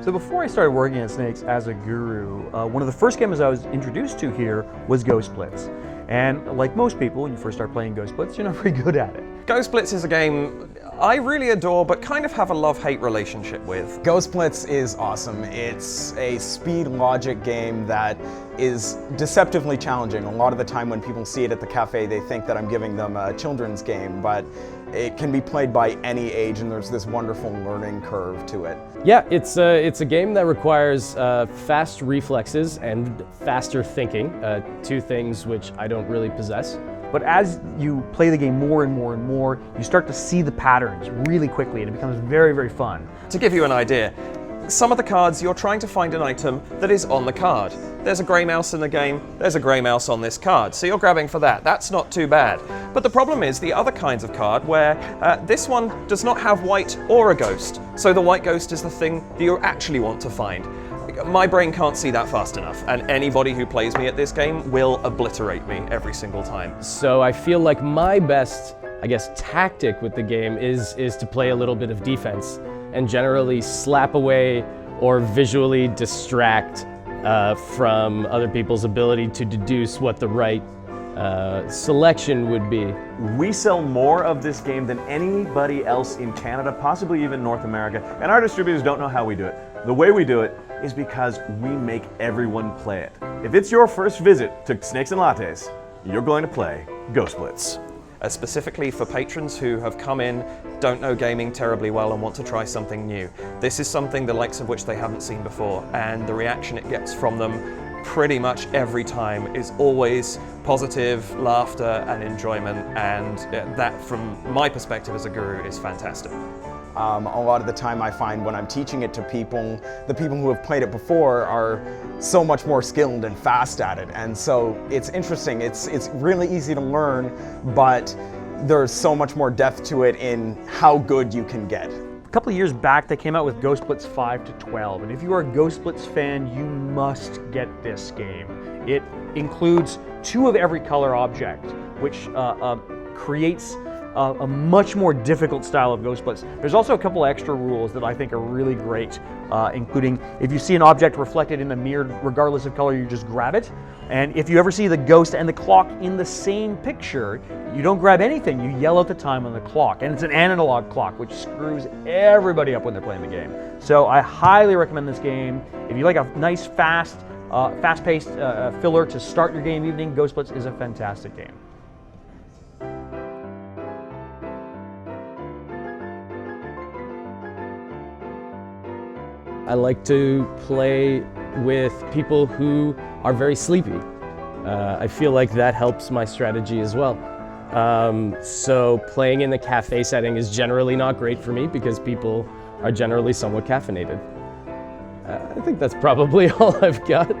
So before I started working at Snakes as a guru, one of the first games I was introduced to here was Ghost Blitz. And like most people, when you first start playing Ghost Blitz, you're not very good at it. Ghost Blitz is a game I really adore, but kind of have a love-hate relationship with. Ghost Blitz is awesome. It's a speed logic game that is deceptively challenging. A lot of the time when people see it at the cafe, they think that I'm giving them a children's game, but it can be played by any age, and there's this wonderful learning curve to it. Yeah, it's a game that requires fast reflexes and faster thinking, two things which I don't really possess. But as you play the game more and more and more, you start to see the patterns really quickly, and it becomes very, very fun. To give you an idea, some of the cards, you're trying to find an item that is on the card. There's a grey mouse in the game, there's a grey mouse on this card, so you're grabbing for that. That's not too bad. But the problem is the other kinds of card where this one does not have white or a ghost, so the white ghost is the thing that you actually want to find. My brain can't see that fast enough, and anybody who plays me at this game will obliterate me every single time. So I feel like my best, I guess, tactic with the game is to play a little bit of defense and generally slap away or visually distract from other people's ability to deduce what the right selection would be. We sell more of this game than anybody else in Canada, possibly even North America, and our distributors don't know how we do it. The way we do it is because we make everyone play it. If it's your first visit to Snakes and Lattes, you're going to play Ghost Blitz. Specifically for patrons who have come in, don't know gaming terribly well and want to try something new. This is something the likes of which they haven't seen before, and the reaction it gets from them pretty much every time is always positive, laughter and enjoyment, and that from my perspective as a guru is fantastic. A lot of the time I find when I'm teaching it to people, the people who have played it before are so much more skilled and fast at it. And so it's interesting, it's really easy to learn, but there's so much more depth to it in how good you can get. A couple of years back, they came out with Ghost Blitz 5 to 12, and if you are a Ghost Blitz fan, you must get this game. It includes 2 of every color object, which creates a much more difficult style of Ghost Blitz. There's also a couple extra rules that I think are really great, including if you see an object reflected in the mirror, regardless of color, you just grab it. And if you ever see the ghost and the clock in the same picture, you don't grab anything, you yell out the time on the clock. And it's an analog clock, which screws everybody up when they're playing the game. So I highly recommend this game. If you like a nice, fast-paced filler to start your game evening, Ghost Blitz is a fantastic game. I like to play with people who are very sleepy. I feel like that helps my strategy as well. So playing in the cafe setting is generally not great for me because people are generally somewhat caffeinated. I think that's probably all I've got.